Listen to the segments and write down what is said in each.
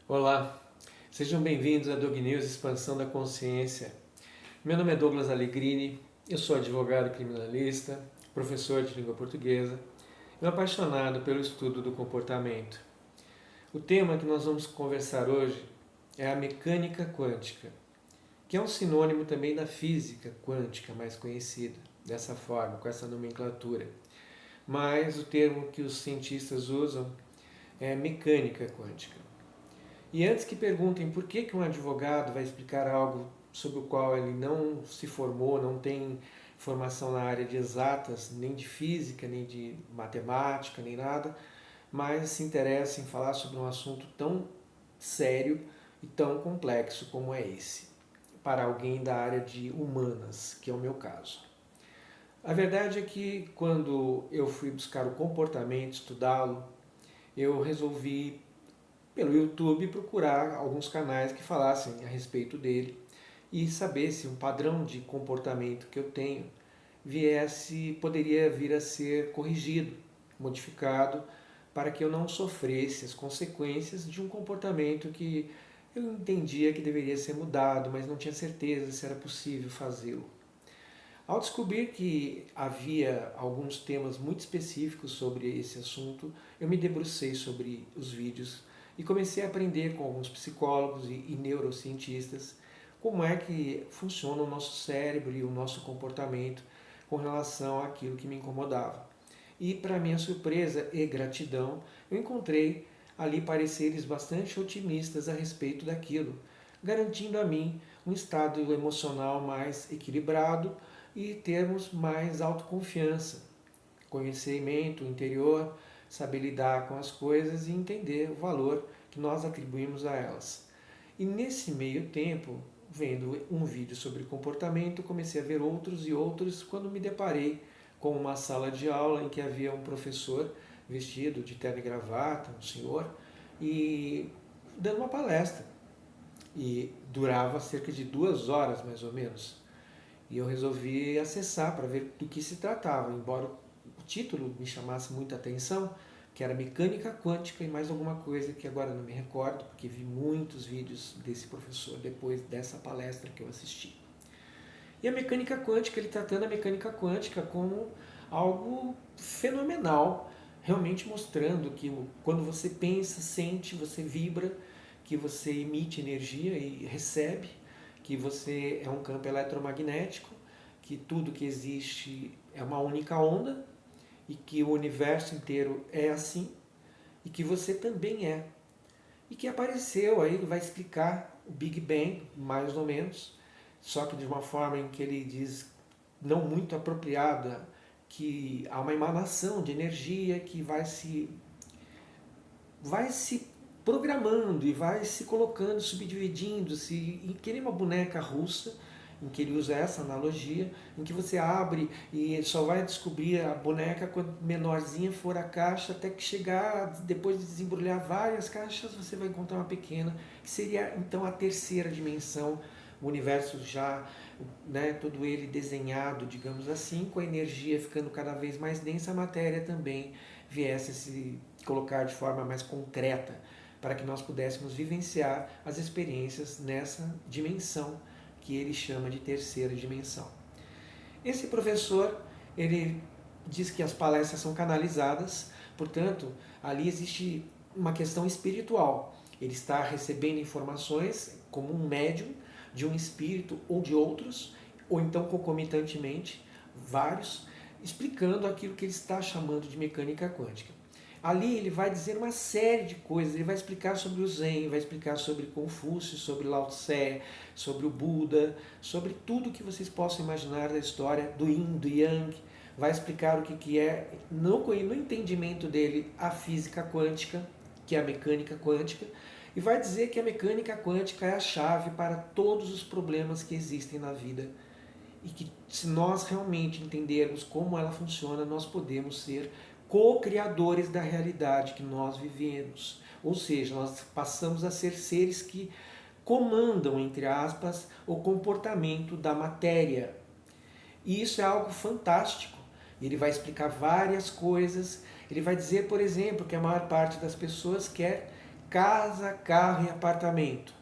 Olá, sejam bem-vindos à Dog News Expansão da Consciência. Meu nome é Douglas Allegrini, eu sou advogado criminalista, professor de língua portuguesa e um apaixonado pelo estudo do comportamento. O tema que nós vamos conversar hoje é a mecânica quântica, que é um sinônimo também da física quântica, mais conhecida dessa forma, com essa nomenclatura. Mas o termo que os cientistas usam é mecânica quântica. E antes que perguntem por que um advogado vai explicar algo sobre o qual ele não se formou, não tem formação na área de exatas, nem de física, nem de matemática, nem nada, mas se interessa em falar sobre um assunto tão sério e tão complexo como é esse, para alguém da área de humanas, que é o meu caso. A verdade é que quando eu fui buscar o comportamento, estudá-lo, eu resolvi pelo YouTube procurar alguns canais que falassem a respeito dele e saber se um padrão de comportamento que eu tenho poderia vir a ser corrigido, modificado, para que eu não sofresse as consequências de um comportamento que eu entendia que deveria ser mudado, mas não tinha certeza se era possível fazê-lo. Ao descobrir que havia alguns temas muito específicos sobre esse assunto, eu me debrucei sobre os vídeos e comecei a aprender com alguns psicólogos e neurocientistas como é que funciona o nosso cérebro e o nosso comportamento com relação àquilo que me incomodava. E, para minha surpresa e gratidão, eu encontrei ali pareceres bastante otimistas a respeito daquilo, garantindo a mim um estado emocional mais equilibrado e termos mais autoconfiança, conhecimento interior, saber lidar com as coisas e entender o valor que nós atribuímos a elas. E nesse meio tempo, vendo um vídeo sobre comportamento, comecei a ver outros e outros quando me deparei com uma sala de aula em que havia um professor vestido de terno e gravata, um senhor, e dando uma palestra. E durava cerca de 2 horas, mais ou menos. E eu resolvi acessar para ver do que se tratava, embora o título me chamasse muita atenção, que era mecânica quântica e mais alguma coisa que agora não me recordo, porque vi muitos vídeos desse professor depois dessa palestra que eu assisti. E a mecânica quântica, ele tratando a mecânica quântica como algo fenomenal, realmente mostrando que quando você pensa, sente, você vibra, que você emite energia e recebe, que você é um campo eletromagnético, que tudo que existe é uma única onda e que o universo inteiro é assim e que você também é. E que apareceu, aí ele vai explicar o Big Bang, mais ou menos, só que de uma forma em que ele diz não muito apropriada, que há uma emanação de energia que vai se programando e vai se colocando, subdividindo-se, e que nem uma boneca russa, em que ele usa essa analogia, em que você abre e só vai descobrir a boneca quando menorzinha for a caixa, até que chegar, depois de desembrulhar várias caixas, você vai encontrar uma pequena, que seria então a terceira dimensão, o universo já, né, todo ele desenhado, digamos assim, com a energia ficando cada vez mais densa, a matéria também viesse a se colocar de forma mais concreta, para que nós pudéssemos vivenciar as experiências nessa dimensão que ele chama de terceira dimensão. Esse professor, ele diz que as palestras são canalizadas, portanto, ali existe uma questão espiritual. Ele está recebendo informações como um médium de um espírito ou de outros, ou então concomitantemente, vários, explicando aquilo que ele está chamando de mecânica quântica. Ali ele vai dizer uma série de coisas, ele vai explicar sobre o Zen, vai explicar sobre Confúcio, sobre Lao Tse, sobre o Buda, sobre tudo que vocês possam imaginar da história do Yin, do Yang, vai explicar o que é, no entendimento dele, a física quântica, que é a mecânica quântica, e vai dizer que a mecânica quântica é a chave para todos os problemas que existem na vida e que se nós realmente entendermos como ela funciona, nós podemos ser co-criadores da realidade que nós vivemos. Ou seja, nós passamos a ser seres que comandam, entre aspas, o comportamento da matéria. E isso é algo fantástico. Ele vai explicar várias coisas. Ele vai dizer, por exemplo, que a maior parte das pessoas quer casa, carro e apartamento.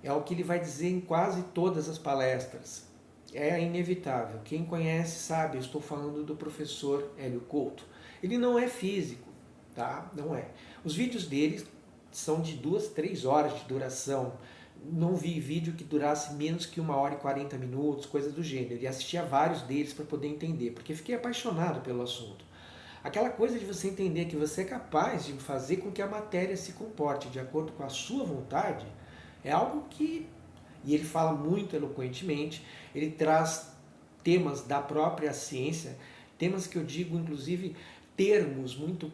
É o que ele vai dizer em quase todas as palestras. É inevitável. Quem conhece sabe, eu estou falando do professor Hélio Couto. Ele não é físico, tá? Não é. Os vídeos dele são de 2, 3 horas de duração. Não vi vídeo que durasse menos que 1 hora e 40 minutos, coisa do gênero. E assistia vários deles para poder entender, porque fiquei apaixonado pelo assunto. Aquela coisa de você entender que você é capaz de fazer com que a matéria se comporte de acordo com a sua vontade, é algo que, e ele fala muito eloquentemente, ele traz temas da própria ciência, temas que eu digo, inclusive, termos muito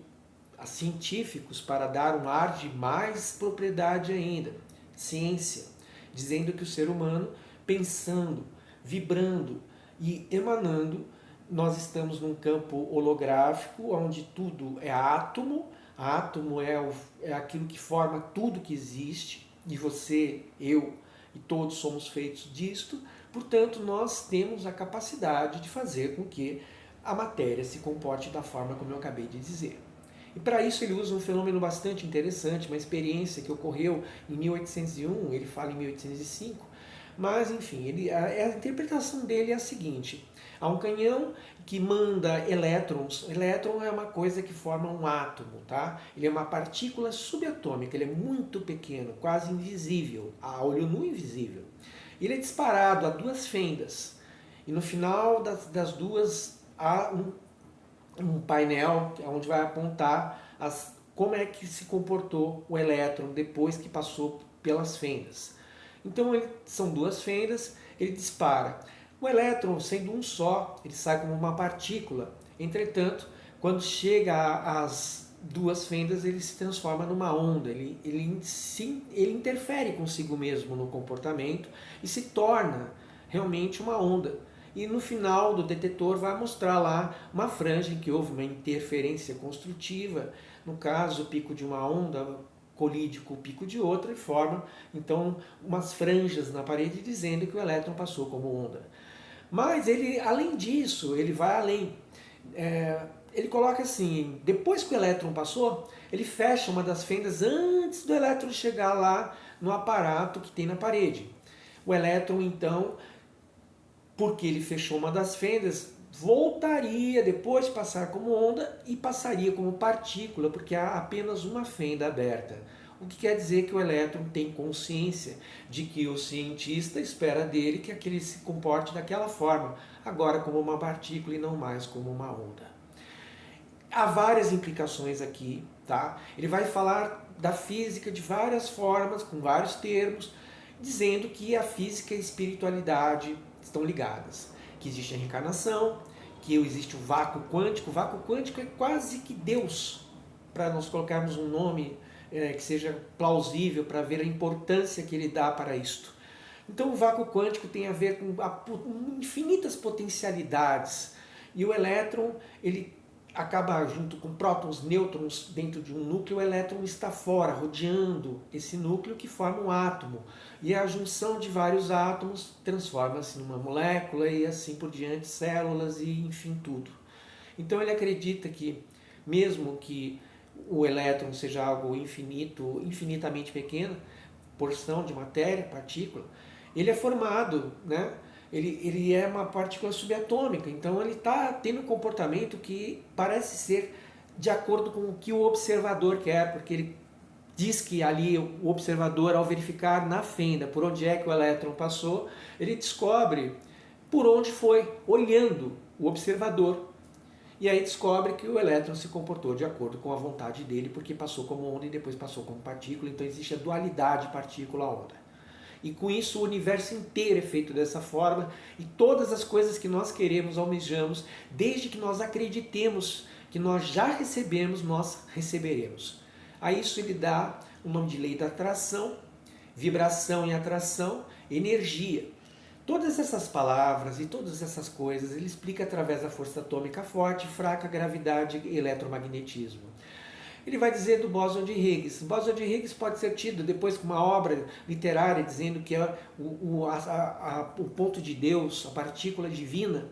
científicos para dar um ar de mais propriedade ainda. Ciência, dizendo que o ser humano, pensando, vibrando e emanando, nós estamos num campo holográfico, onde tudo é átomo, átomo é aquilo que forma tudo que existe, e você, eu e todos somos feitos disto, portanto nós temos a capacidade de fazer com que a matéria se comporte da forma como eu acabei de dizer. E para isso ele usa um fenômeno bastante interessante, uma experiência que ocorreu em 1801, ele fala em 1805, mas enfim, a interpretação dele é a seguinte: há um canhão que manda elétrons. Elétron é uma coisa que forma um átomo, tá? Ele é uma partícula subatômica, ele é muito pequeno, quase invisível, a olho nu invisível. Ele é disparado a 2 fendas, e no final das duas há um painel onde vai apontar como é que se comportou o elétron depois que passou pelas fendas. Então são 2 fendas, ele dispara. O elétron, sendo um só, ele sai como uma partícula. Entretanto, quando chega às 2 fendas, ele se transforma numa onda. Ele interfere consigo mesmo no comportamento e se torna realmente uma onda. E no final do detetor vai mostrar lá uma franja em que houve uma interferência construtiva. No caso, o pico de uma onda colide com o pico de outra e forma, então, umas franjas na parede dizendo que o elétron passou como onda. Mas ele, além disso, ele vai além. Ele coloca assim, depois que o elétron passou, ele fecha uma das fendas antes do elétron chegar lá no aparato que tem na parede. O elétron, então, porque ele fechou uma das fendas, voltaria depois de passar como onda e passaria como partícula, porque há apenas uma fenda aberta. O que quer dizer que o elétron tem consciência de que o cientista espera dele que aquele se comporte daquela forma, agora como uma partícula e não mais como uma onda. Há várias implicações aqui, tá? Ele vai falar da física de várias formas, com vários termos, dizendo que a física e a espiritualidade estão ligadas, que existe a reencarnação, que existe o vácuo quântico. O vácuo quântico é quase que Deus, para nós colocarmos um nome que seja plausível para ver a importância que ele dá para isto. Então o vácuo quântico tem a ver com infinitas potencialidades, e o elétron, ele acaba junto com prótons, nêutrons dentro de um núcleo, o elétron está fora, rodeando esse núcleo que forma um átomo. E a junção de vários átomos transforma-se numa molécula e assim por diante, células e enfim tudo. Então ele acredita que, mesmo que o elétron seja algo infinito, infinitamente pequena, porção de matéria, partícula, ele é formado, né? Ele é uma partícula subatômica, então ele está tendo um comportamento que parece ser de acordo com o que o observador quer, porque ele diz que ali o observador, ao verificar na fenda por onde é que o elétron passou, ele descobre por onde foi, olhando o observador. E aí descobre que o elétron se comportou de acordo com a vontade dele, porque passou como onda e depois passou como partícula, então existe a dualidade partícula-onda. E com isso o universo inteiro é feito dessa forma, e todas as coisas que nós queremos, almejamos, desde que nós acreditemos que nós já recebemos, nós receberemos. A isso ele dá o nome de lei da atração, vibração e atração, energia. Todas essas palavras e todas essas coisas ele explica através da força atômica forte, fraca, gravidade e eletromagnetismo. Ele vai dizer do bóson de Higgs. O bóson de Higgs pode ser tido depois como uma obra literária dizendo que é o ponto de Deus, a partícula divina,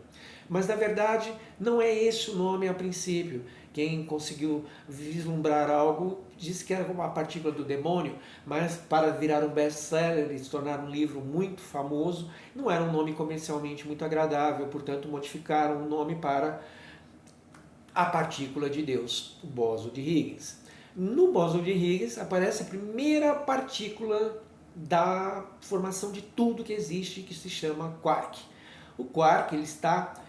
mas na verdade não é esse o nome a princípio. Quem conseguiu vislumbrar algo disse que era uma partícula do demônio, mas para virar um best-seller e se tornar um livro muito famoso, não era um nome comercialmente muito agradável, portanto modificaram o nome para a partícula de Deus, o bóson de Higgs. No bóson de Higgs aparece a primeira partícula da formação de tudo que existe, que se chama quark. O quark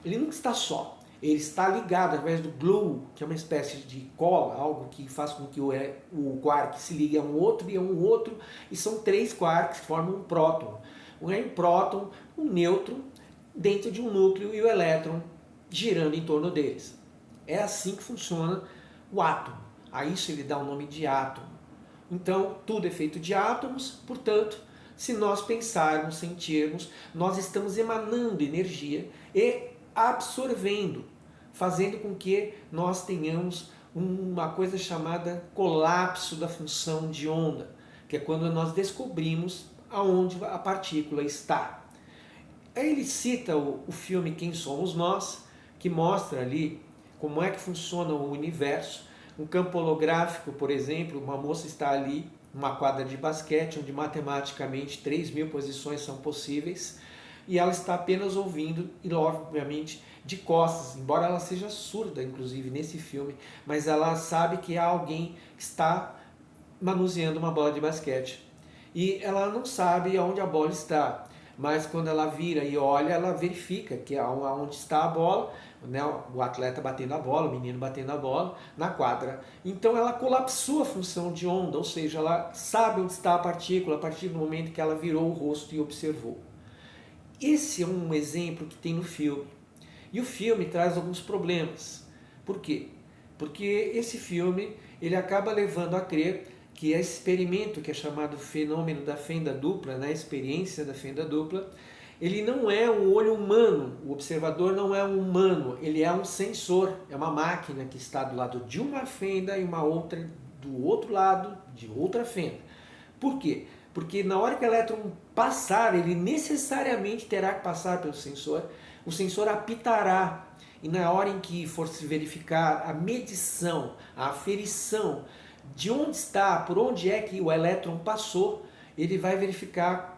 ele nunca está só, ele está ligado através do glue, que é uma espécie de cola, algo que faz com que o quark se ligue a um outro e a um outro, e são 3 quarks que formam um próton. Um próton, um nêutron dentro de um núcleo e o elétron girando em torno deles. É assim que funciona o átomo. A isso ele dá o nome de átomo. Então, tudo é feito de átomos, portanto, se nós pensarmos, sentirmos, nós estamos emanando energia e absorvendo, fazendo com que nós tenhamos uma coisa chamada colapso da função de onda, que é quando nós descobrimos aonde a partícula está. Aí ele cita o filme Quem Somos Nós, que mostra ali como é que funciona o universo. Um campo holográfico, por exemplo, uma moça está ali, numa quadra de basquete, onde matematicamente 3.000 posições são possíveis, e ela está apenas ouvindo, e obviamente de costas, embora ela seja surda, inclusive, nesse filme, mas ela sabe que há alguém que está manuseando uma bola de basquete. E ela não sabe aonde a bola está, mas quando ela vira e olha, ela verifica que onde está a bola, né, o atleta batendo a bola, o menino batendo a bola na quadra. Então ela colapsou a função de onda, ou seja, ela sabe onde está a partícula a partir do momento que ela virou o rosto e observou. Esse é um exemplo que tem no filme. E o filme traz alguns problemas. Por quê? Porque esse filme ele acaba levando a crer que esse experimento, que é chamado fenômeno da fenda dupla, né, experiência da fenda dupla, ele não é um olho humano, o observador não é um humano, ele é um sensor, é uma máquina que está do lado de uma fenda e uma outra do outro lado de outra fenda. Por quê? Porque na hora que o elétron passar, ele necessariamente terá que passar pelo sensor, o sensor apitará, e na hora em que for se verificar a medição, a aferição de onde está, por onde é que o elétron passou, ele vai verificar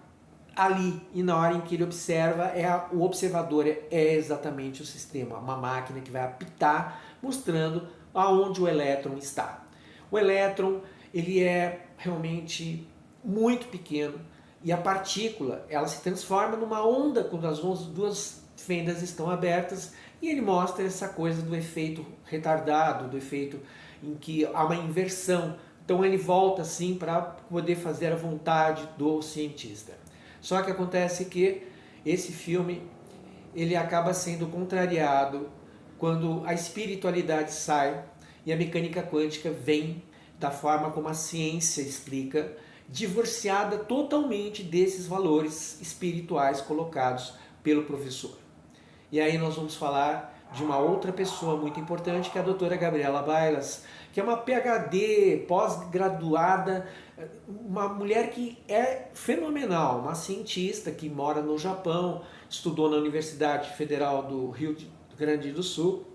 ali, e na hora em que ele observa, o observador é exatamente o sistema, uma máquina que vai apitar, mostrando aonde o elétron está. O elétron, ele é realmente muito pequeno, e a partícula, ela se transforma numa onda quando as duas fendas estão abertas, e ele mostra essa coisa do efeito retardado, do efeito em que há uma inversão. Então ele volta assim para poder fazer a vontade do cientista. Só que acontece que esse filme ele acaba sendo contrariado quando a espiritualidade sai e a mecânica quântica vem da forma como a ciência explica, divorciada totalmente desses valores espirituais colocados pelo professor. E aí nós vamos falar de uma outra pessoa muito importante, que é a doutora Gabriela Bailas, que é uma PhD, pós-graduada, uma mulher que é fenomenal, uma cientista que mora no Japão, estudou na Universidade Federal do Rio Grande do Sul,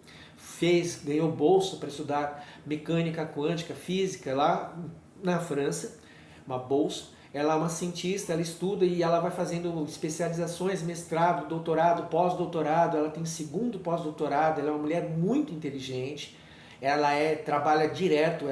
ganhou bolsa para estudar mecânica quântica, física lá na França, uma bolsa. Ela é uma cientista, ela estuda e ela vai fazendo especializações, mestrado, doutorado, pós-doutorado, ela tem segundo pós-doutorado, ela é uma mulher muito inteligente, ela trabalha direto,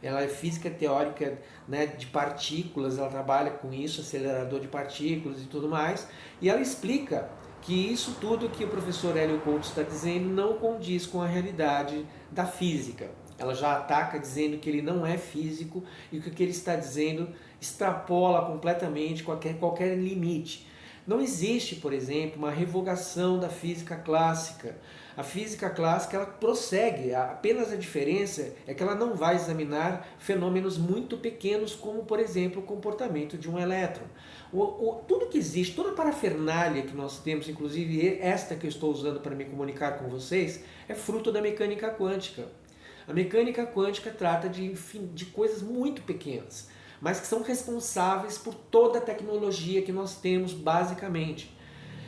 ela é física teórica, né, de partículas, ela trabalha com isso, acelerador de partículas e tudo mais, e ela explica que isso tudo que o professor Hélio Couto está dizendo não condiz com a realidade da física. Ela já ataca dizendo que ele não é físico e que o que ele está dizendo extrapola completamente qualquer limite. Não existe, por exemplo, uma revogação da física clássica. A física clássica ela prossegue, apenas a diferença é que ela não vai examinar fenômenos muito pequenos, como, por exemplo, o comportamento de um elétron. Tudo que existe, toda a parafernália que nós temos, inclusive esta que eu estou usando para me comunicar com vocês, é fruto da mecânica quântica. A mecânica quântica trata de coisas muito pequenas, mas que são responsáveis por toda a tecnologia que nós temos basicamente.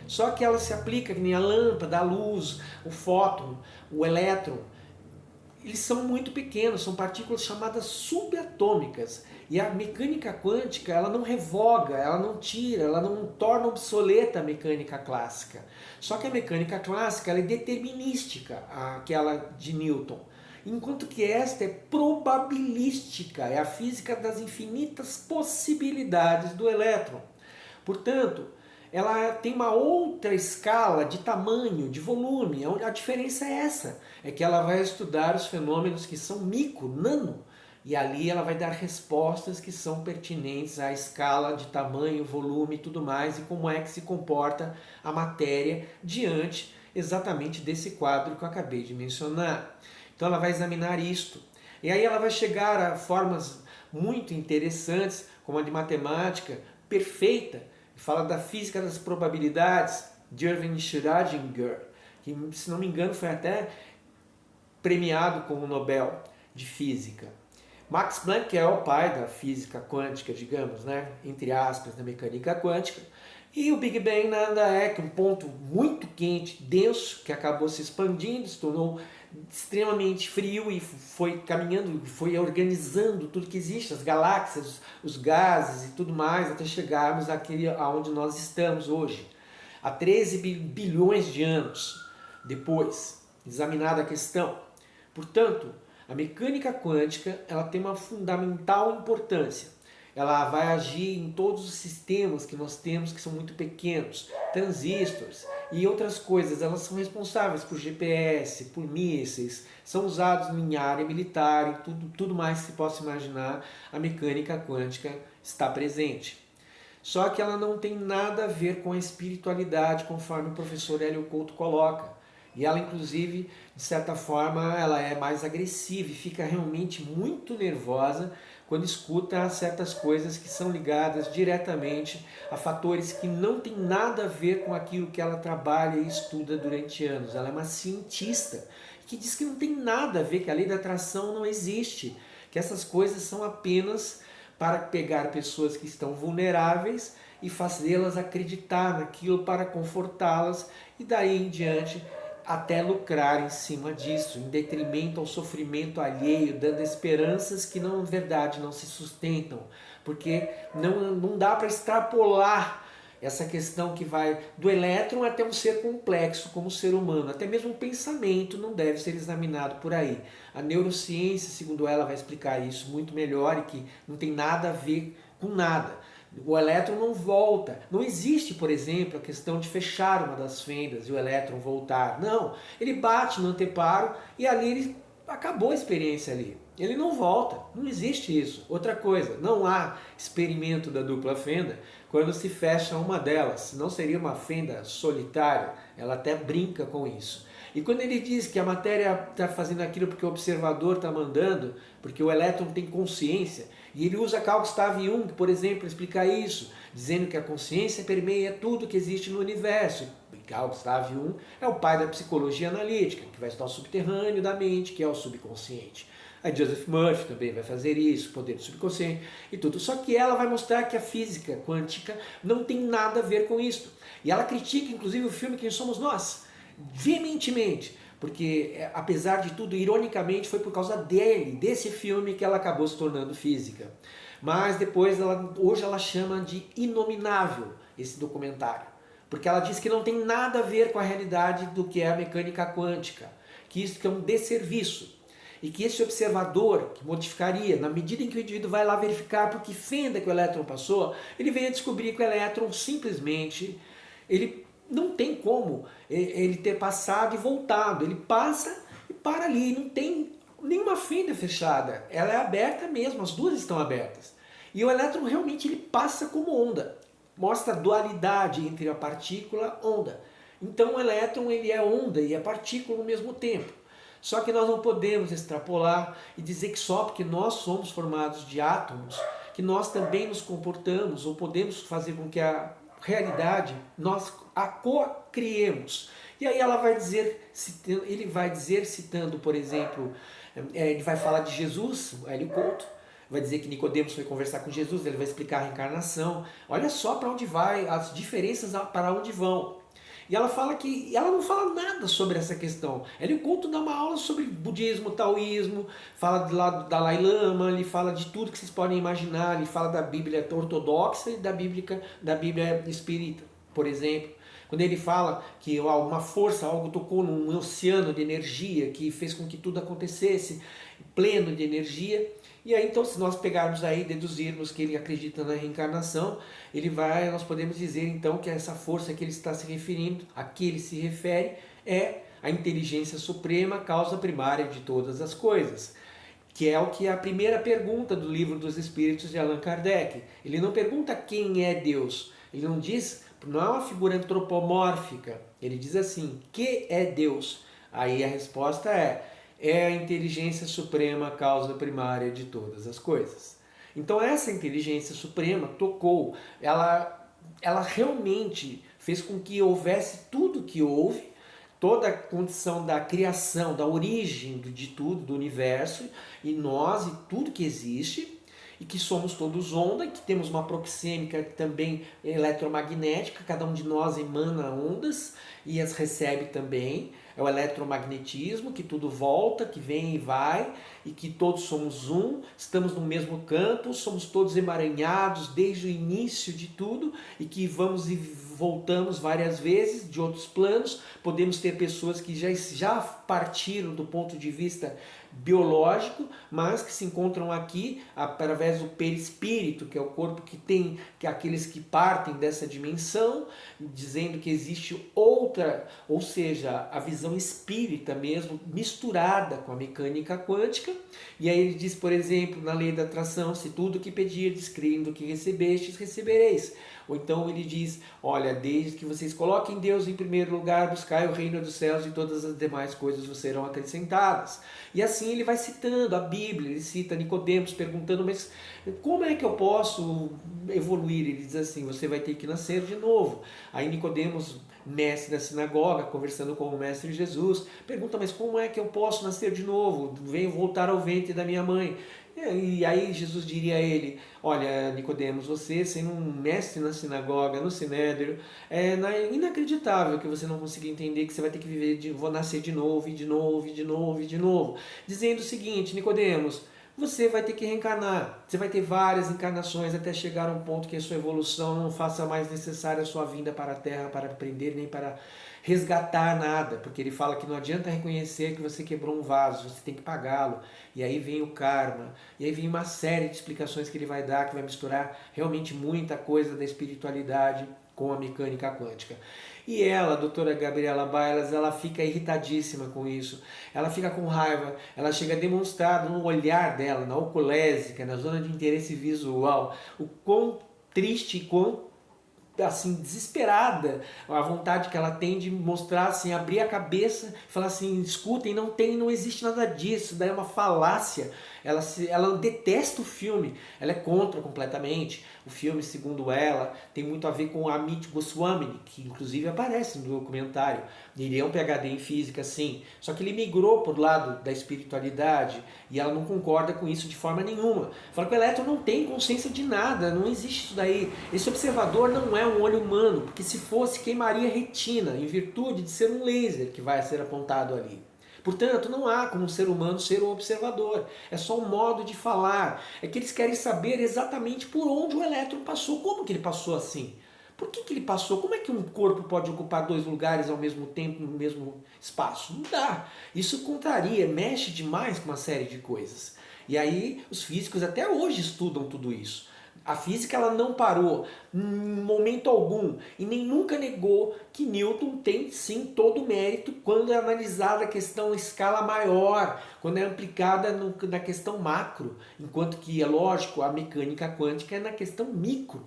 Só que ela se aplica que nem a lâmpada, a luz, o fóton, o elétron. eles são muito pequenos, são partículas chamadas subatômicas. E a mecânica quântica, ela não revoga, ela não tira, ela não torna obsoleta a mecânica clássica. Só que a mecânica clássica ela é determinística, aquela de Newton. Enquanto que esta é probabilística, é a física das infinitas possibilidades do elétron. Portanto, ela tem uma outra escala de tamanho, de volume. A diferença é essa, é que ela vai estudar os fenômenos que são micro, nano, e ali ela vai dar respostas que são pertinentes à escala de tamanho, volume e tudo mais, e como é que se comporta a matéria diante exatamente desse quadro que eu acabei de mencionar. Então ela vai examinar isto. E aí ela vai chegar a formas muito interessantes, como a de matemática perfeita, fala da física das probabilidades, de Erwin Schrödinger, que, se não me engano, foi até premiado com o Nobel de Física. Max Planck, que é o pai da física quântica, digamos, né? Entre aspas, da mecânica quântica. E o Big Bang nada é que um ponto muito quente, denso, que acabou se expandindo, se tornou extremamente frio e foi caminhando, foi organizando tudo que existe, as galáxias, os gases e tudo mais, até chegarmos àquele aonde nós estamos hoje. Há 13 bilhões de anos depois, examinada a questão. Portanto, a mecânica quântica ela tem uma fundamental importância. Ela vai agir em todos os sistemas que nós temos que são muito pequenos, transistores e outras coisas. Elas são responsáveis por GPS, por mísseis, são usados em área militar e tudo mais que se possa imaginar, a mecânica quântica está presente. Só que ela não tem nada a ver com a espiritualidade, conforme o professor Hélio Couto coloca. E ela, inclusive, de certa forma, ela é mais agressiva e fica realmente muito nervosa quando escuta certas coisas que são ligadas diretamente a fatores que não tem nada a ver com aquilo que ela trabalha e estuda durante anos. Ela é uma cientista que diz que não tem nada a ver, que a lei da atração não existe, que essas coisas são apenas para pegar pessoas que estão vulneráveis e fazê-las acreditar naquilo para confortá-las e daí em diante até lucrar em cima disso, em detrimento ao sofrimento alheio, dando esperanças que na verdade não se sustentam, porque não dá para extrapolar essa questão que vai do elétron até um ser complexo como o ser humano. Até mesmo o pensamento não deve ser examinado por aí. A neurociência, segundo ela, vai explicar isso muito melhor e que não tem nada a ver com nada. O elétron não volta. Não existe, por exemplo, a questão de fechar uma das fendas e o elétron voltar. Não, ele bate no anteparo e ali ele acabou a experiência ali. Ele não volta, não existe isso. Outra coisa, não há experimento da dupla fenda quando se fecha uma delas. Não seria uma fenda solitária, ela até brinca com isso. E quando ele diz que a matéria está fazendo aquilo porque o observador está mandando, porque o elétron tem consciência, e ele usa Carl Gustav Jung, por exemplo, para explicar isso, dizendo que a consciência permeia tudo que existe no universo. E Carl Gustav Jung é o pai da psicologia analítica, que vai estudar o subterrâneo da mente, que é o subconsciente. A Joseph Murphy também vai fazer isso, poder do subconsciente e tudo. Só que ela vai mostrar que a física quântica não tem nada a ver com isso. E ela critica, inclusive, o filme Quem Somos Nós, veementemente, porque, apesar de tudo, ironicamente, foi por causa desse filme, que ela acabou se tornando física. Mas depois, hoje ela chama de inominável esse documentário, porque ela diz que não tem nada a ver com a realidade do que é a mecânica quântica, que isso que é um desserviço. E que esse observador, que modificaria, na medida em que o indivíduo vai lá verificar por que fenda que o elétron passou, ele vem a descobrir que o elétron simplesmente, ele não tem como ele ter passado e voltado. Ele passa e para ali, não tem nenhuma fenda fechada. Ela é aberta mesmo, as duas estão abertas. E o elétron realmente ele passa como onda. Mostra a dualidade entre a partícula e a onda. Então o elétron ele é onda e é partícula ao mesmo tempo. Só que nós não podemos extrapolar e dizer que só porque nós somos formados de átomos, que nós também nos comportamos ou podemos fazer com que a realidade nós a co-criemos. E aí ela vai dizer, ele vai dizer, citando, por exemplo, ele vai falar de Jesus, Hélio Couto, vai dizer que Nicodemos foi conversar com Jesus, ele vai explicar a reencarnação. Olha só para onde vai, as diferenças para onde vão. E ela fala que ela não fala nada sobre essa questão. Ela encontra dá uma aula sobre budismo, taoísmo, fala do lado do Dalai Lama, ele fala de tudo que vocês podem imaginar, ele fala da Bíblia ortodoxa e da Bíblia espírita, por exemplo. Quando ele fala que uma força, algo tocou num oceano de energia que fez com que tudo acontecesse, pleno de energia. E aí então, se nós pegarmos aí, deduzirmos que ele acredita na reencarnação, nós podemos dizer então que essa força que ele está se referindo, a que ele se refere, é a inteligência suprema, causa primária de todas as coisas. Que é o que é a primeira pergunta do Livro dos Espíritos de Allan Kardec. Ele não pergunta quem é Deus, ele não diz, não é uma figura antropomórfica, ele diz assim, que é Deus? Aí a resposta é a inteligência suprema, causa primária de todas as coisas. Então essa inteligência suprema tocou, ela realmente fez com que houvesse tudo que houve, toda a condição da criação, da origem de tudo, do universo, e nós e tudo que existe, e que somos todos onda, que temos uma proxêmica também eletromagnética, cada um de nós emana ondas e as recebe também. É o eletromagnetismo, que tudo volta, que vem e vai, e que todos somos um, estamos no mesmo campo, somos todos emaranhados desde o início de tudo, e que vamos e voltamos várias vezes de outros planos. Podemos ter pessoas que já partiram do ponto de vista biológico, mas que se encontram aqui através do perispírito, que é o corpo que é aqueles que partem dessa dimensão, dizendo que existe outra, ou seja, a visão espírita mesmo, misturada com a mecânica quântica. E aí ele diz, por exemplo, na lei da atração, se tudo que pedirdes, crendo que recebestes, recebereis. Ou então ele diz, olha, desde que vocês coloquem Deus em primeiro lugar, buscai o reino dos céus e todas as demais coisas vos serão acrescentadas. E assim ele vai citando a Bíblia, ele cita Nicodemos perguntando, mas como é que eu posso evoluir? Ele diz assim, você vai ter que nascer de novo. Aí Nicodemos, mestre da sinagoga, conversando com o mestre Jesus, pergunta, mas como é que eu posso nascer de novo? Venho voltar ao ventre da minha mãe. E aí Jesus diria a ele, olha Nicodemos, você sendo um mestre na sinagoga, no sinédrio, é inacreditável que você não consiga entender que você vai ter que vou nascer de novo, e de novo, e de novo, e de novo. Dizendo o seguinte, Nicodemos, você vai ter que reencarnar, você vai ter várias encarnações até chegar a um ponto que a sua evolução não faça mais necessária a sua vinda para a Terra para aprender nem para resgatar nada, porque ele fala que não adianta reconhecer que você quebrou um vaso, você tem que pagá-lo, e aí vem o karma, e aí vem uma série de explicações que ele vai dar, que vai misturar realmente muita coisa da espiritualidade com a mecânica quântica. E ela, a doutora Gabriela Bailas, ela fica irritadíssima com isso, ela fica com raiva, ela chega a demonstrar no olhar dela, na oculésica, na zona de interesse visual, o quão triste e quão assim, desesperada, a vontade que ela tem de mostrar, assim, abrir a cabeça e falar assim, escutem, não existe nada disso, daí é uma falácia. Ela detesta o filme, ela é contra completamente. O filme, segundo ela, tem muito a ver com Amit Goswami, que inclusive aparece no documentário. Ele é um PhD em física, sim, só que ele migrou por lado da espiritualidade e ela não concorda com isso de forma nenhuma. Fala que o elétron não tem consciência de nada, não existe isso daí. Esse observador não é um olho humano, porque se fosse queimaria a retina, em virtude de ser um laser que vai ser apontado ali. Portanto, não há como um ser humano ser um observador. É só um modo de falar. É que eles querem saber exatamente por onde o elétron passou. Como que ele passou assim? Por que ele passou? Como é que um corpo pode ocupar dois lugares ao mesmo tempo, no mesmo espaço? Não dá. Isso contraria, mexe demais com uma série de coisas. E aí os físicos até hoje estudam tudo isso. A física ela não parou em momento algum e nem nunca negou que Newton tem sim todo o mérito quando é analisada a questão em escala maior, quando é aplicada na questão macro, enquanto que, é lógico, a mecânica quântica é na questão micro.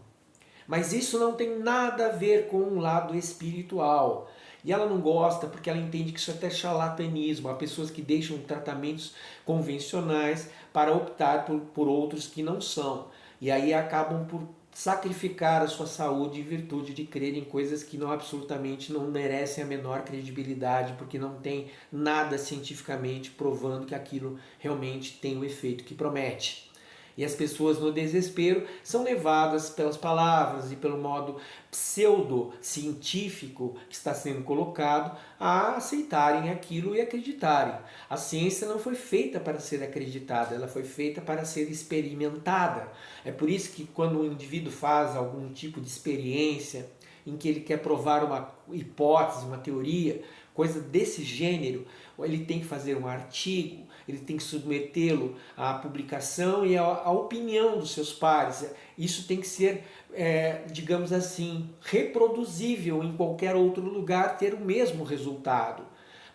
Mas isso não tem nada a ver com um lado espiritual. E ela não gosta porque ela entende que isso é até charlatanismo. Há pessoas que deixam tratamentos convencionais para optar por outros que não são. E aí acabam por sacrificar a sua saúde em virtude de crer em coisas que absolutamente não merecem a menor credibilidade, porque não tem nada cientificamente provando que aquilo realmente tem o efeito que promete. E as pessoas no desespero são levadas pelas palavras e pelo modo pseudo-científico que está sendo colocado a aceitarem aquilo e acreditarem. A ciência não foi feita para ser acreditada, ela foi feita para ser experimentada. É por isso que quando um indivíduo faz algum tipo de experiência em que ele quer provar uma hipótese, uma teoria, coisa desse gênero, ele tem que fazer um artigo, ele tem que submetê-lo à publicação e à opinião dos seus pares. Isso tem que ser, digamos assim, reproduzível em qualquer outro lugar, ter o mesmo resultado,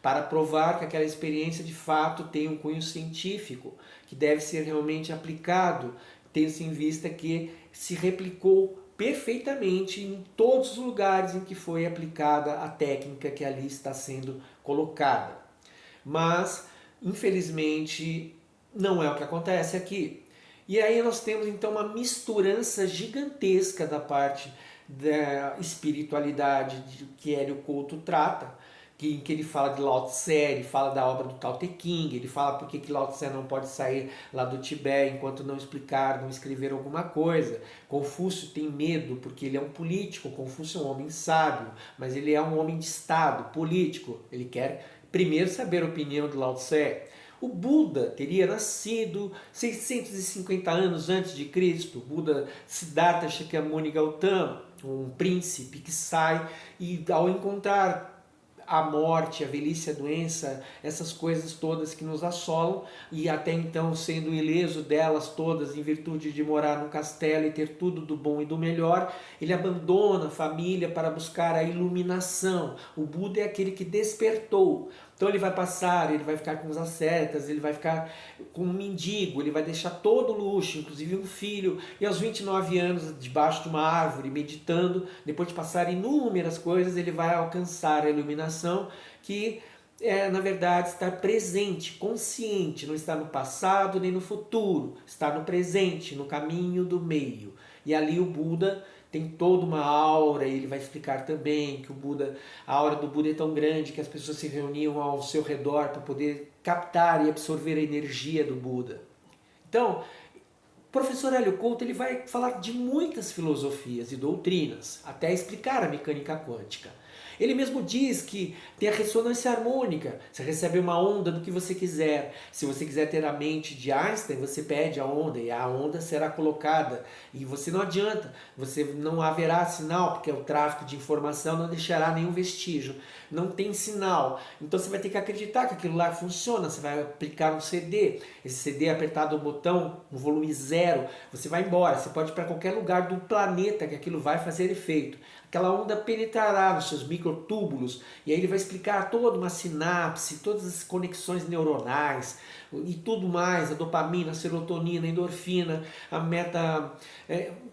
para provar que aquela experiência de fato tem um cunho científico, que deve ser realmente aplicado, tendo-se em vista que se replicou perfeitamente em todos os lugares em que foi aplicada a técnica que ali está sendo colocada. Mas, infelizmente, não é o que acontece aqui. E aí nós temos então uma misturança gigantesca da parte da espiritualidade que Hélio Couto trata, em que ele fala de Lao Tse, ele fala da obra do Tao Te Ching, ele fala por que Lao Tse não pode sair lá do Tibete enquanto não explicar, não escrever alguma coisa. Confúcio tem medo porque ele é um político, Confúcio é um homem sábio, mas ele é um homem de Estado, político. Ele quer primeiro saber a opinião de Lao Tse. O Buda teria nascido 650 anos antes de Cristo. Buda Siddhartha Shakyamuni Gautama, um príncipe que sai e ao encontrar a morte, a velhice, a doença, essas coisas todas que nos assolam, e até então sendo ileso delas todas em virtude de morar num castelo e ter tudo do bom e do melhor, ele abandona a família para buscar a iluminação. O Buda é aquele que despertou. Então ele vai passar, ele vai ficar com os ascetas, ele vai ficar com um mendigo, ele vai deixar todo o luxo, inclusive um filho, e aos 29 anos, debaixo de uma árvore, meditando, depois de passar inúmeras coisas, ele vai alcançar a iluminação, que é, na verdade, estar presente, consciente, não está no passado nem no futuro, está no presente, no caminho do meio. E ali o Buda tem toda uma aura, e ele vai explicar também que a aura do Buda é tão grande que as pessoas se reuniam ao seu redor para poder captar e absorver a energia do Buda. Então, o professor Hélio Couto ele vai falar de muitas filosofias e doutrinas, até explicar a mecânica quântica. Ele mesmo diz que tem a ressonância harmônica. Você recebe uma onda do que você quiser. Se você quiser ter a mente de Einstein, você pede a onda e a onda será colocada. E você não adianta, você não haverá sinal, porque o tráfego de informação não deixará nenhum vestígio. Não tem sinal. Então você vai ter que acreditar que aquilo lá funciona. Você vai aplicar um CD. Esse CD apertado o botão, no volume 0, você vai embora. Você pode ir para qualquer lugar do planeta que aquilo vai fazer efeito. Aquela onda penetrará nos seus microtúbulos e aí ele vai explicar toda uma sinapse, todas as conexões neuronais e tudo mais, a dopamina, a serotonina, a endorfina, a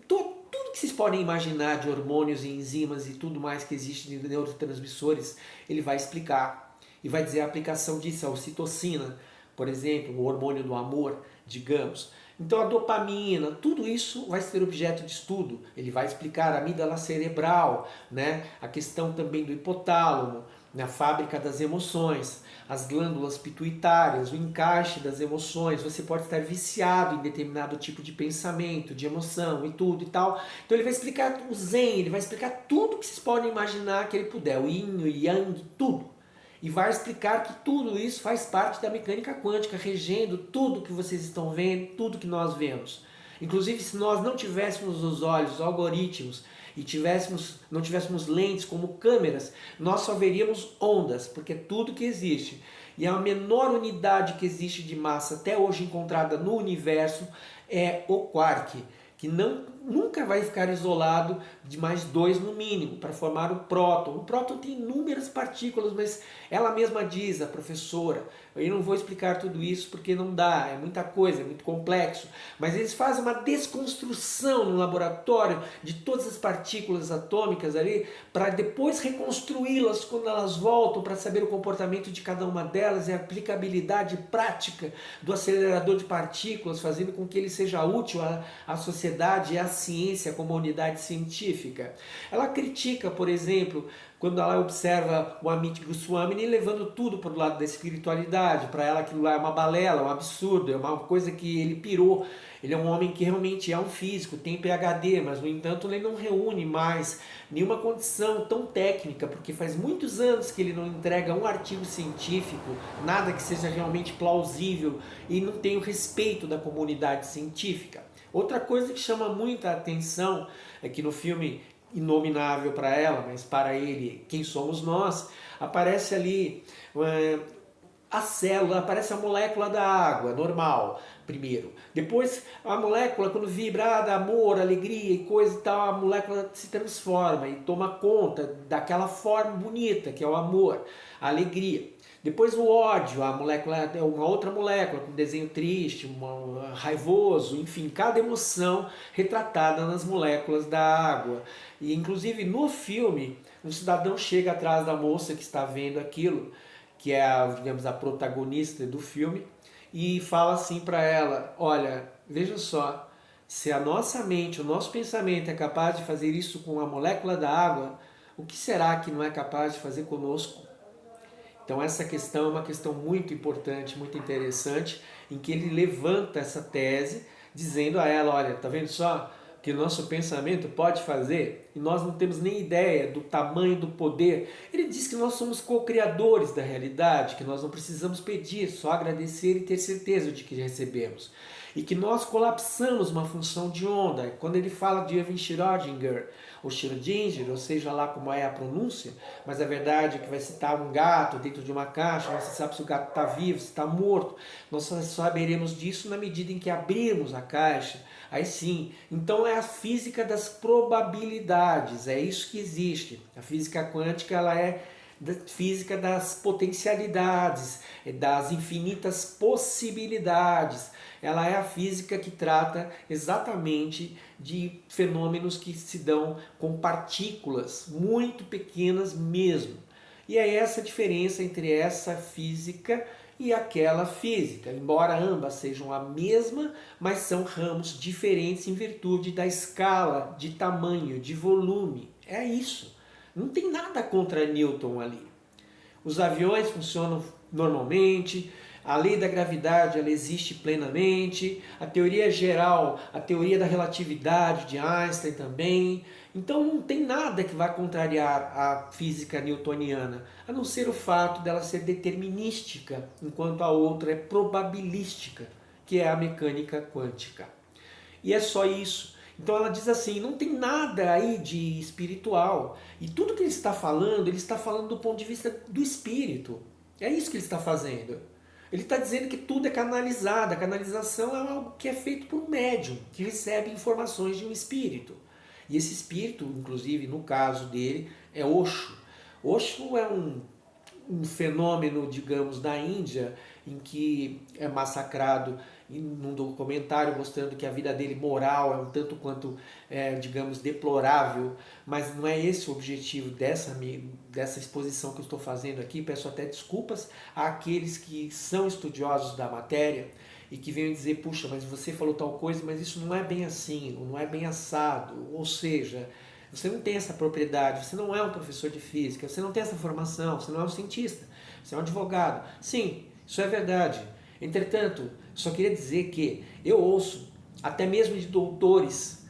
tudo que vocês podem imaginar de hormônios e enzimas e tudo mais que existe de neurotransmissores, ele vai explicar e vai dizer a aplicação disso, a ocitocina, por exemplo, o hormônio do amor, digamos. Então a dopamina, tudo isso vai ser objeto de estudo. Ele vai explicar a amígdala cerebral, né? A questão também do hipotálamo, a fábrica das emoções, as glândulas pituitárias, o encaixe das emoções. Você pode estar viciado em determinado tipo de pensamento, de emoção e tudo e tal. Então ele vai explicar o Zen, ele vai explicar tudo que vocês podem imaginar que ele puder, o Yin, o Yang, tudo. E vai explicar que tudo isso faz parte da mecânica quântica, regendo tudo que vocês estão vendo, tudo que nós vemos. Inclusive, se nós não tivéssemos os olhos, os algoritmos, e não tivéssemos lentes como câmeras, nós só veríamos ondas, porque é tudo que existe. E a menor unidade que existe de massa até hoje encontrada no universo é o quark, que nunca vai ficar isolado de mais 2 no mínimo, para formar o próton. O próton tem inúmeras partículas, mas ela mesma diz, a professora, eu não vou explicar tudo isso porque não dá, é muita coisa, é muito complexo, mas eles fazem uma desconstrução no laboratório de todas as partículas atômicas ali, para depois reconstruí-las quando elas voltam, para saber o comportamento de cada uma delas e a aplicabilidade prática do acelerador de partículas, fazendo com que ele seja útil à sociedade e à ciência como a unidade científica. Ela critica, por exemplo, quando ela observa o Amit Goswami levando tudo para o lado da espiritualidade. Para ela aquilo lá é uma balela, um absurdo, é uma coisa que ele pirou. Ele é um homem que realmente é um físico, tem PhD, mas no entanto ele não reúne mais nenhuma condição tão técnica, porque faz muitos anos que ele não entrega um artigo científico, nada que seja realmente plausível, e não tem o respeito da comunidade científica. Outra coisa que chama muita atenção é que no filme Inominável para ela, mas para ele, Quem Somos Nós, aparece ali a célula, aparece a molécula da água, normal, primeiro. Depois, a molécula, quando vibra, dá amor, alegria e coisa e tal, a molécula se transforma e toma conta daquela forma bonita, que é o amor, a alegria. Depois o ódio, a molécula é uma outra molécula, com desenho triste, raivoso, enfim, cada emoção retratada nas moléculas da água. E inclusive no filme, um cidadão chega atrás da moça que está vendo aquilo, que é a, digamos, a protagonista do filme, e fala assim para ela: olha, veja só, se a nossa mente, o nosso pensamento é capaz de fazer isso com a molécula da água, o que será que não é capaz de fazer conosco? Então essa questão é uma questão muito importante, muito interessante, em que ele levanta essa tese, dizendo a ela: olha, tá vendo só que o nosso pensamento pode fazer? E nós não temos nem ideia do tamanho do poder. Ele diz que nós somos co-criadores da realidade, que nós não precisamos pedir, só agradecer e ter certeza de que recebemos. E que nós colapsamos uma função de onda. Quando ele fala de Erwin Schrödinger, ou Schrödinger, ou seja lá como é a pronúncia, mas a verdade é que vai citar um gato dentro de uma caixa, não se sabe se o gato está vivo, se está morto. Nós só saberemos disso na medida em que abrirmos a caixa. Aí sim, então é a física das probabilidades, é isso que existe. A física quântica, ela é da física das potencialidades, das infinitas possibilidades. Ela é a física que trata exatamente de fenômenos que se dão com partículas muito pequenas mesmo. E é essa a diferença entre essa física e aquela física, embora ambas sejam a mesma, mas são ramos diferentes em virtude da escala, de tamanho, de volume. É isso. Não tem nada contra Newton ali. Os aviões funcionam normalmente, a lei da gravidade ela existe plenamente, a teoria geral, a teoria da relatividade de Einstein também. Então não tem nada que vá contrariar a física newtoniana, a não ser o fato dela ser determinística, enquanto a outra é probabilística, que é a mecânica quântica. E é só isso. Então ela diz assim, não tem nada aí de espiritual. E tudo que ele está falando do ponto de vista do espírito. É isso que ele está fazendo. Ele está dizendo que tudo é canalizado. A canalização é algo que é feito por um médium, que recebe informações de um espírito. E esse espírito, inclusive no caso dele, é Osho. Osho é um fenômeno, digamos, da Índia, em que é massacrado num documentário mostrando que a vida dele moral é um tanto quanto, digamos, deplorável, mas não é esse o objetivo dessa exposição que eu estou fazendo aqui. Peço até desculpas àqueles que são estudiosos da matéria e que venham dizer, puxa, mas você falou tal coisa, mas isso não é bem assim, ou não é bem assado, ou seja, você não tem essa propriedade, você não é um professor de física, você não tem essa formação, você não é um cientista, você é um advogado. Sim, isso é verdade. Entretanto, só queria dizer que eu ouço, até mesmo de doutores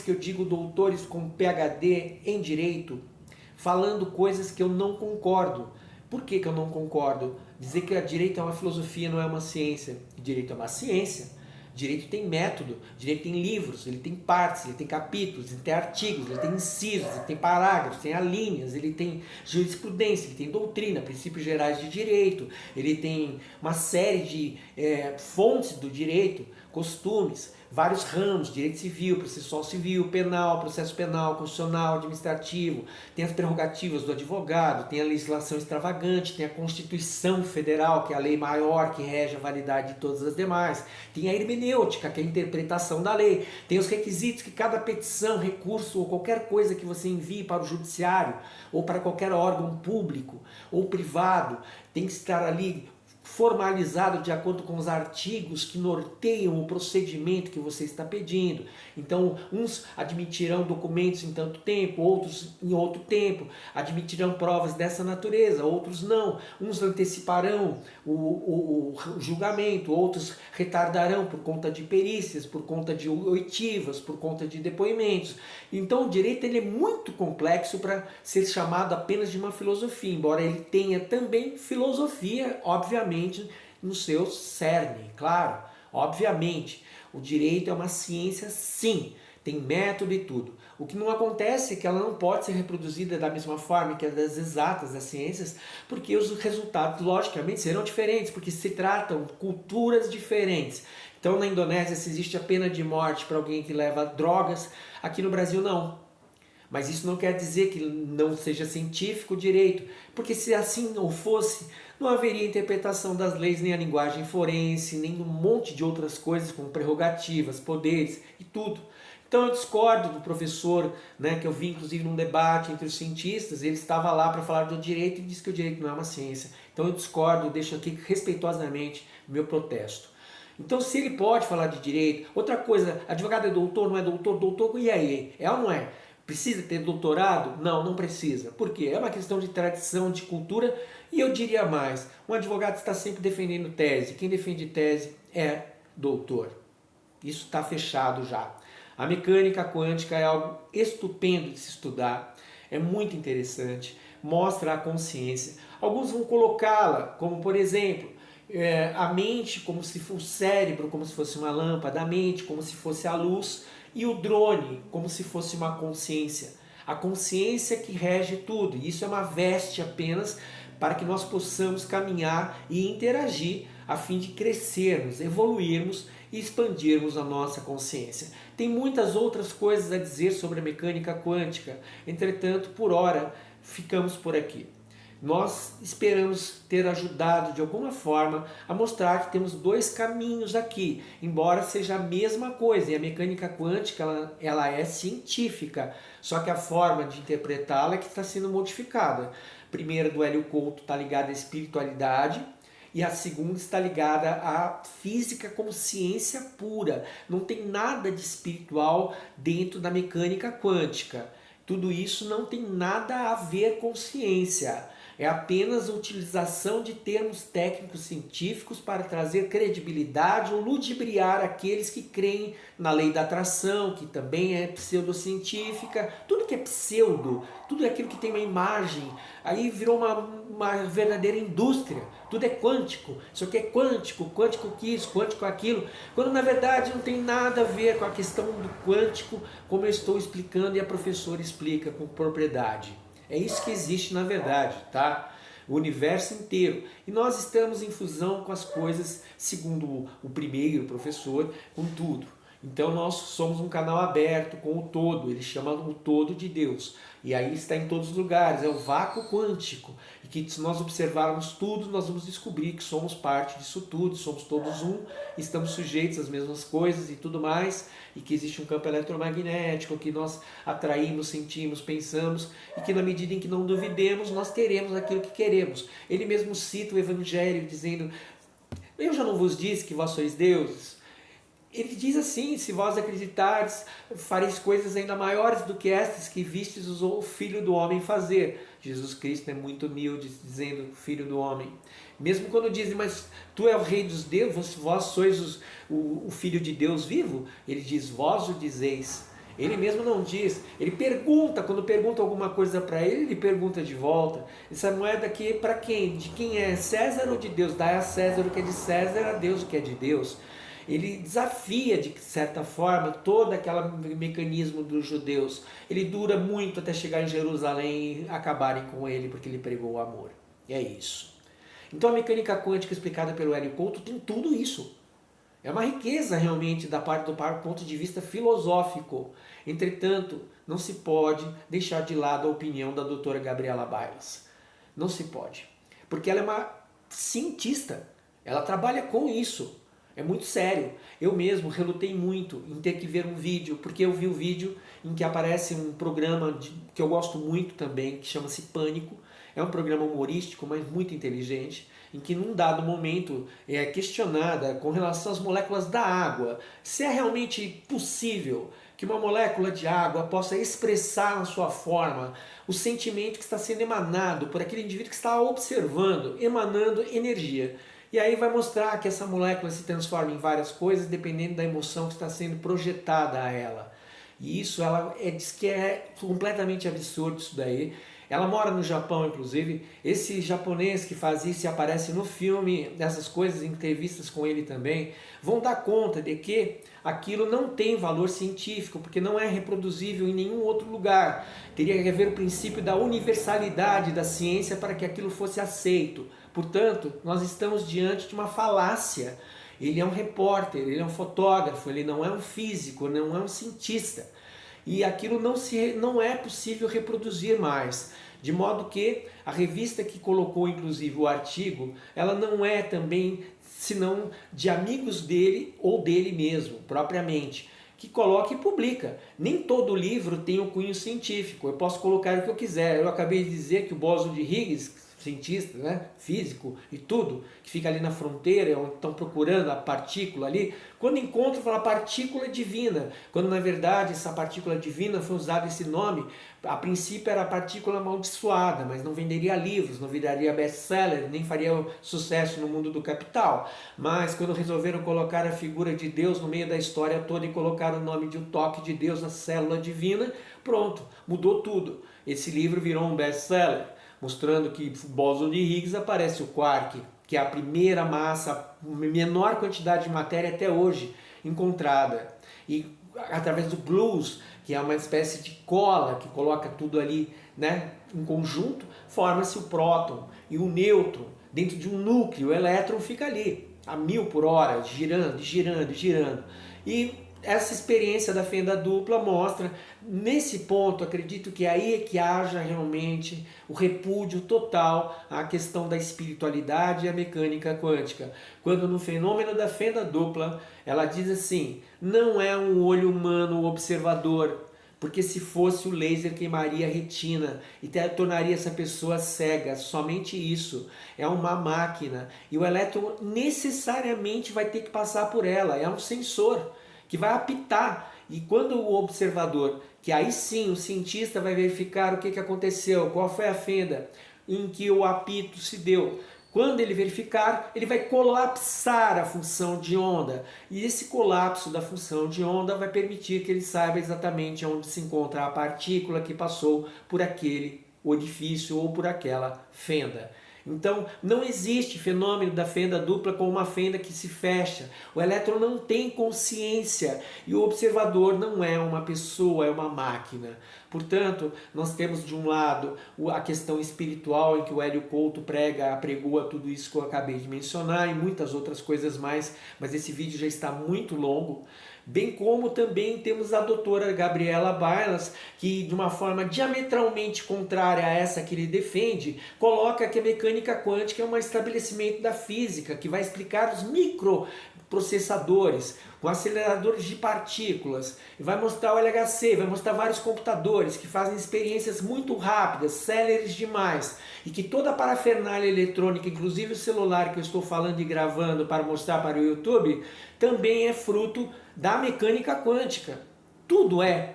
que eu digo doutores com PhD em Direito, falando coisas que eu não concordo. Por que eu não concordo? Dizer que a direito é uma filosofia, não é uma ciência. Direito é uma ciência. Direito tem método, direito tem livros, ele tem partes, ele tem capítulos, ele tem artigos, ele tem incisos, ele tem parágrafos, tem alíneas, ele tem jurisprudência, ele tem doutrina, princípios gerais de direito, ele tem uma série de fontes do direito, costumes, vários ramos, direito civil, processual civil, penal, processo penal, constitucional, administrativo, tem as prerrogativas do advogado, tem a legislação extravagante, tem a Constituição Federal, que é a lei maior que rege a validade de todas as demais, tem a hermenêutica, que é a interpretação da lei, tem os requisitos que cada petição, recurso ou qualquer coisa que você envie para o judiciário ou para qualquer órgão público ou privado tem que estar ali formalizado de acordo com os artigos que norteiam o procedimento que você está pedindo. Então, uns admitirão documentos em tanto tempo, outros em outro tempo, admitirão provas dessa natureza, outros não. Uns anteciparão o julgamento, outros retardarão por conta de perícias, por conta de oitivas, por conta de depoimentos. Então, o direito ele é muito complexo para ser chamado apenas de uma filosofia, embora ele tenha também filosofia, obviamente, no seu cerne, claro, obviamente. O direito é uma ciência, sim, tem método e tudo. O que não acontece é que ela não pode ser reproduzida da mesma forma que a das exatas, das ciências, porque os resultados, logicamente, serão diferentes, porque se tratam de culturas diferentes. Então, na Indonésia, se existe a pena de morte para alguém que leva drogas, aqui no Brasil não. Mas isso não quer dizer que não seja científico o direito, porque se assim não fosse, não haveria interpretação das leis, nem a linguagem forense, nem um monte de outras coisas como prerrogativas, poderes e tudo. Então eu discordo do professor, né, que eu vi inclusive num debate entre os cientistas, ele estava lá para falar do direito e disse que o direito não é uma ciência. Então eu discordo, deixo aqui respeitosamente o meu protesto. Então se ele pode falar de direito, outra coisa, advogado é doutor, não é doutor, doutor, e aí? É ou não é? Precisa ter doutorado? Não, não precisa. Por quê? É uma questão de tradição, de cultura, e eu diria mais, um advogado está sempre defendendo tese. Quem defende tese é doutor. Isso está fechado já. A mecânica quântica é algo estupendo de se estudar, é muito interessante, mostra a consciência. Alguns vão colocá-la como, por exemplo, a mente como se fosse o cérebro, como se fosse uma lâmpada, a mente como se fosse a luz, e o drone como se fosse uma consciência. A consciência que rege tudo. E isso é uma veste apenas para que nós possamos caminhar e interagir a fim de crescermos, evoluirmos e expandirmos a nossa consciência. Tem muitas outras coisas a dizer sobre a mecânica quântica. Entretanto, por hora, ficamos por aqui. Nós esperamos ter ajudado de alguma forma a mostrar que temos dois caminhos aqui, embora seja a mesma coisa. E a mecânica quântica ela é científica, só que a forma de interpretá-la é que está sendo modificada. A primeira do Hélio Couto está ligada à espiritualidade, e a segunda está ligada à física como ciência pura. Não tem nada de espiritual dentro da mecânica quântica. Tudo isso não tem nada a ver com ciência. É apenas a utilização de termos técnicos científicos para trazer credibilidade ou ludibriar aqueles que creem na lei da atração, que também é pseudocientífica. Tudo que é pseudo, tudo aquilo que tem uma imagem, aí virou uma verdadeira indústria. Tudo é quântico, isso aqui é quântico, quântico isso, quântico aquilo, quando na verdade não tem nada a ver com a questão do quântico, como eu estou explicando e a professora explica com propriedade. É isso que existe na verdade, tá? O universo inteiro. E nós estamos em fusão com as coisas, segundo o primeiro professor, com tudo. Então nós somos um canal aberto com o todo, ele chama o todo de Deus. E aí está em todos os lugares, é o vácuo quântico. E que se nós observarmos tudo, nós vamos descobrir que somos parte disso tudo, somos todos um, estamos sujeitos às mesmas coisas e tudo mais, e que existe um campo eletromagnético que nós atraímos, sentimos, pensamos, e que na medida em que não duvidemos, nós teremos aquilo que queremos. Ele mesmo cita o Evangelho dizendo, eu já não vos disse que vós sois deuses? Ele diz assim, se vós acreditares, fareis coisas ainda maiores do que estas que vistes o Filho do Homem fazer. Jesus Cristo é muito humilde, dizendo Filho do Homem. Mesmo quando dizem, mas tu és o Rei dos deuses, vós sois o Filho de Deus vivo, ele diz, vós o dizeis. Ele mesmo não diz, ele pergunta, quando pergunta alguma coisa para ele, ele pergunta de volta. Essa moeda aqui é para quem? De quem é? César ou de Deus? Dai a César o que é de César, a Deus o que é de Deus. Ele desafia, de certa forma, todo aquele mecanismo dos judeus. Ele dura muito até chegar em Jerusalém e acabarem com ele, porque ele pregou o amor. E é isso. Então a mecânica quântica explicada pelo Hélio Couto tem tudo isso. É uma riqueza realmente da parte do ponto de vista filosófico. Entretanto, não se pode deixar de lado a opinião da doutora Gabriela Bailas. Não se pode. Porque ela é uma cientista. Ela trabalha com isso. É muito sério. Eu mesmo relutei muito em ter que ver um vídeo, porque eu vi um vídeo em que aparece um programa que eu gosto muito também, que chama-se Pânico. É um programa humorístico, mas muito inteligente, em que num dado momento é questionada com relação às moléculas da água, se é realmente possível que uma molécula de água possa expressar na sua forma o sentimento que está sendo emanado por aquele indivíduo que está observando, emanando energia. E aí vai mostrar que essa molécula se transforma em várias coisas dependendo da emoção que está sendo projetada a ela. E isso diz que é completamente absurdo isso daí. Ela mora no Japão, inclusive. Esse japonês que faz isso e aparece no filme, dessas coisas, em entrevistas com ele também, vão dar conta de que aquilo não tem valor científico, porque não é reproduzível em nenhum outro lugar. Teria que haver o princípio da universalidade da ciência para que aquilo fosse aceito. Portanto, nós estamos diante de uma falácia. Ele é um repórter, ele é um fotógrafo, ele não é um físico, não é um cientista. E aquilo não é possível reproduzir mais. De modo que a revista que colocou inclusive o artigo, ela não é também senão de amigos dele ou dele mesmo, propriamente, que coloca e publica. Nem todo livro tem um cunho científico, eu posso colocar o que eu quiser. Eu acabei de dizer que o bóson de Higgs, cientista, né, físico e tudo, que fica ali na fronteira, onde estão procurando a partícula ali, quando encontram, fala partícula divina, quando na verdade essa partícula divina foi usado esse nome, a princípio era a partícula amaldiçoada, mas não venderia livros, não viraria best-seller, nem faria sucesso no mundo do capital. Mas quando resolveram colocar a figura de Deus no meio da história toda e colocar o nome de O Toque de Deus na célula divina, pronto, mudou tudo. Esse livro virou um best-seller, mostrando que no bóson de Higgs aparece o quark, que é a primeira massa, menor quantidade de matéria até hoje encontrada. E através do blues, que é uma espécie de cola que coloca tudo ali, né, em conjunto, forma-se o próton e o nêutron. Dentro de um núcleo, o elétron fica ali, a 1000 por hora, girando, girando, girando. E essa experiência da fenda dupla mostra, nesse ponto, acredito que aí é que haja realmente o repúdio total à questão da espiritualidade e a mecânica quântica. Quando no fenômeno da fenda dupla, ela diz assim, não é um olho humano observador, porque se fosse o laser queimaria a retina e tornaria essa pessoa cega, somente isso. É uma máquina e o elétron necessariamente vai ter que passar por ela, é um sensor que vai apitar, e quando o observador, que aí sim o cientista vai verificar o que aconteceu, qual foi a fenda em que o apito se deu. Quando ele verificar, ele vai colapsar a função de onda, e esse colapso da função de onda vai permitir que ele saiba exatamente onde se encontra a partícula que passou por aquele orifício ou por aquela fenda. Então, não existe fenômeno da fenda dupla como uma fenda que se fecha. O elétron não tem consciência e o observador não é uma pessoa, é uma máquina. Portanto, nós temos de um lado a questão espiritual em que o Hélio Couto apregoa tudo isso que eu acabei de mencionar e muitas outras coisas mais, mas esse vídeo já está muito longo. Bem como também temos a doutora Gabriela Bailas, que de uma forma diametralmente contrária a essa que ele defende, coloca que a mecânica quântica é um estabelecimento da física, que vai explicar os microprocessadores, com aceleradores de partículas, vai mostrar o LHC, vai mostrar vários computadores que fazem experiências muito rápidas, céleres demais, e que toda a parafernália eletrônica, inclusive o celular que eu estou falando e gravando para mostrar para o YouTube, também é fruto da mecânica quântica. Tudo é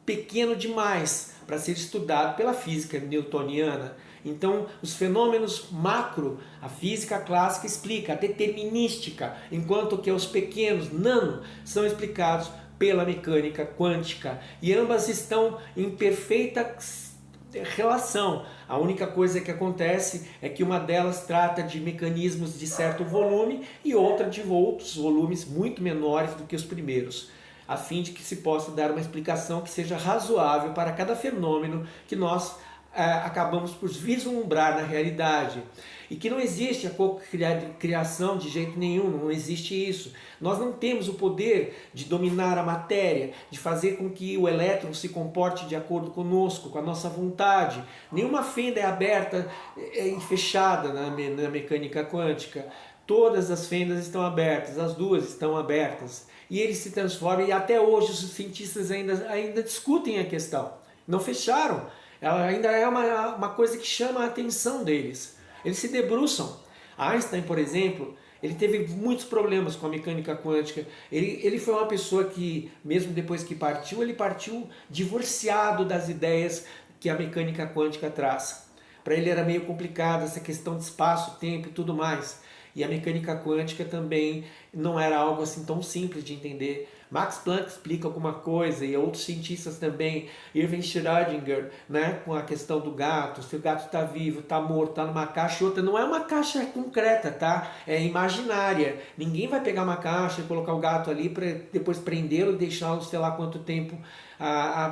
pequeno demais para ser estudado pela física newtoniana. Então, os fenômenos macro, a física clássica explica, a determinística, enquanto que os pequenos, nano, são explicados pela mecânica quântica. E ambas estão em perfeita relação. A única coisa que acontece é que uma delas trata de mecanismos de certo volume e outra de outros volumes muito menores do que os primeiros, a fim de que se possa dar uma explicação que seja razoável para cada fenômeno que nós acabamos por vislumbrar na realidade. E que não existe a cocriação de jeito nenhum, não existe isso. Nós não temos o poder de dominar a matéria, de fazer com que o elétron se comporte de acordo conosco, com a nossa vontade. Nenhuma fenda é aberta e fechada na mecânica quântica. Todas as fendas estão abertas, as duas estão abertas. E ele se transforma, e até hoje os cientistas ainda discutem a questão. Não fecharam. ela ainda é uma coisa que chama a atenção deles. Eles se debruçam. Einstein, por exemplo, ele teve muitos problemas com a mecânica quântica. Ele foi uma pessoa que, mesmo depois que partiu, ele partiu divorciado das ideias que a mecânica quântica traz. Para ele era meio complicado essa questão de espaço, tempo e tudo mais. E a mecânica quântica também não era algo assim tão simples de entender. Max Planck explica alguma coisa e outros cientistas também, Erwin Schrödinger, né, com a questão do gato, se o gato está vivo, está morto, está numa caixa e outra. Não é uma caixa concreta, tá? É imaginária. Ninguém vai pegar uma caixa e colocar o gato ali para depois prendê-lo e deixá-lo sei lá quanto tempo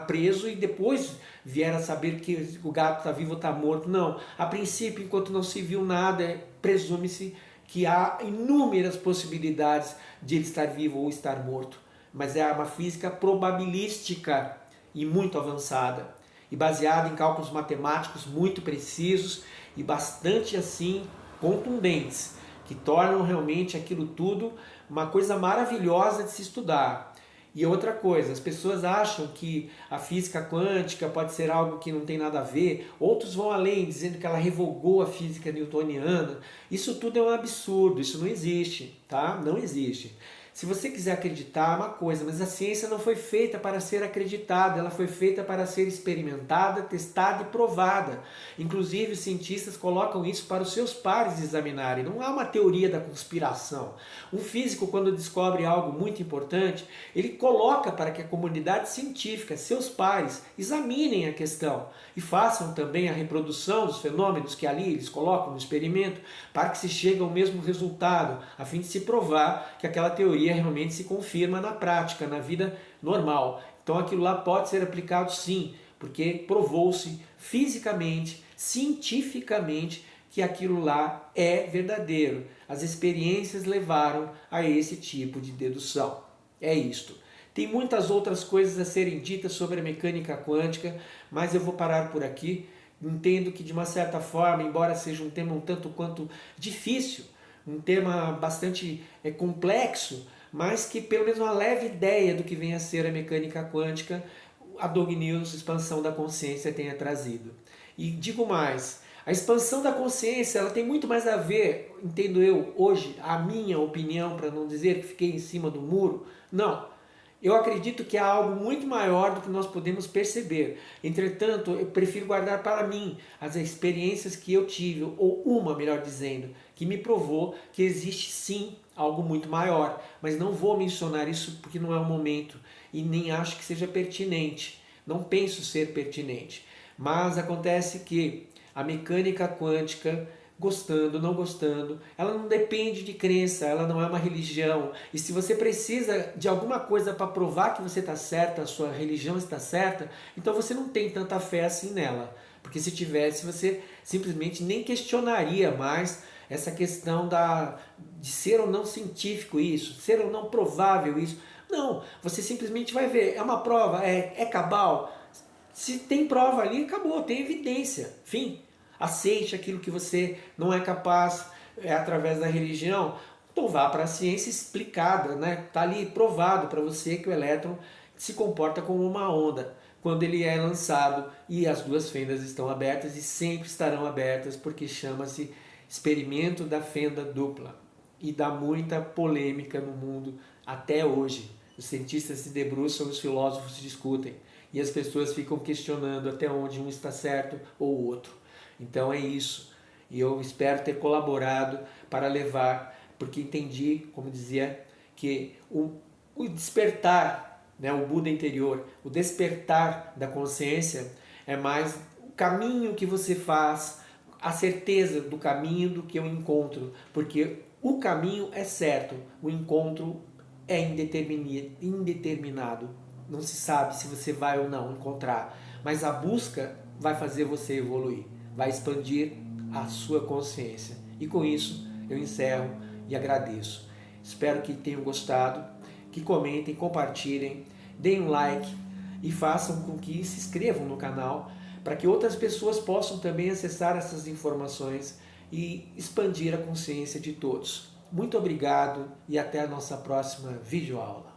preso e depois vier a saber que o gato está vivo ou está morto. Não. A princípio, enquanto não se viu nada, presume-se que há inúmeras possibilidades de ele estar vivo ou estar morto. Mas é uma física probabilística e muito avançada, e baseada em cálculos matemáticos muito precisos e bastante assim contundentes, que tornam realmente aquilo tudo uma coisa maravilhosa de se estudar. E outra coisa, as pessoas acham que a física quântica pode ser algo que não tem nada a ver, outros vão além, dizendo que ela revogou a física newtoniana. Isso tudo é um absurdo, isso não existe, tá? Não existe. Se você quiser acreditar é uma coisa, mas a ciência não foi feita para ser acreditada, ela foi feita para ser experimentada, testada e provada. Inclusive, os cientistas colocam isso para os seus pares examinarem. Não há uma teoria da conspiração. Um físico, quando descobre algo muito importante, ele coloca para que a comunidade científica, seus pares, examinem a questão e façam também a reprodução dos fenômenos que ali eles colocam no experimento, para que se chegue ao mesmo resultado, a fim de se provar que aquela teoria realmente se confirma na prática, na vida normal. Então aquilo lá pode ser aplicado sim, porque provou-se fisicamente, cientificamente, que aquilo lá é verdadeiro. As experiências levaram a esse tipo de dedução. É isto. Tem muitas outras coisas a serem ditas sobre a mecânica quântica, mas eu vou parar por aqui. Entendo que de uma certa forma, embora seja um tema um tanto quanto difícil, um tema bastante complexo, mas que pelo menos uma leve ideia do que vem a ser a mecânica quântica, a Doug News, Expansão da Consciência, tenha trazido. E digo mais, a expansão da consciência ela tem muito mais a ver, entendo eu, hoje, a minha opinião, para não dizer que fiquei em cima do muro, não. Eu acredito que há algo muito maior do que nós podemos perceber. Entretanto, eu prefiro guardar para mim as experiências que eu tive, ou uma, melhor dizendo, que me provou que existe sim algo muito maior. Mas não vou mencionar isso porque não é o momento e nem acho que seja pertinente. Não penso ser pertinente. Mas acontece que a mecânica quântica, gostando, não gostando, ela não depende de crença, ela não é uma religião. E se você precisa de alguma coisa para provar que você está certo, a sua religião está certa, então você não tem tanta fé assim nela. Porque se tivesse, você simplesmente nem questionaria mais essa questão de ser ou não científico isso, ser ou não provável isso. Não, você simplesmente vai ver, é uma prova, é cabal. Se tem prova ali, acabou, tem evidência. Fim. Aceite aquilo que você não é capaz através da religião. Então vá para a ciência explicada, né? Está ali provado para você que o elétron se comporta como uma onda quando ele é lançado e as duas fendas estão abertas e sempre estarão abertas porque chama-se experimento da fenda dupla e dá muita polêmica no mundo até hoje. Os cientistas se debruçam, os filósofos discutem e as pessoas ficam questionando até onde um está certo ou o outro. Então é isso. E eu espero ter colaborado para levar, porque entendi, como dizia, que o despertar, né, o Buda interior, o despertar da consciência é mais o caminho que você faz, a certeza do caminho do que o encontro, porque o caminho é certo, o encontro é indeterminado. Não se sabe se você vai ou não encontrar, mas a busca vai fazer você evoluir, vai expandir a sua consciência. E com isso eu encerro e agradeço. Espero que tenham gostado, que comentem, compartilhem, deem um like e façam com que se inscrevam no canal para que outras pessoas possam também acessar essas informações e expandir a consciência de todos. Muito obrigado e até a nossa próxima videoaula.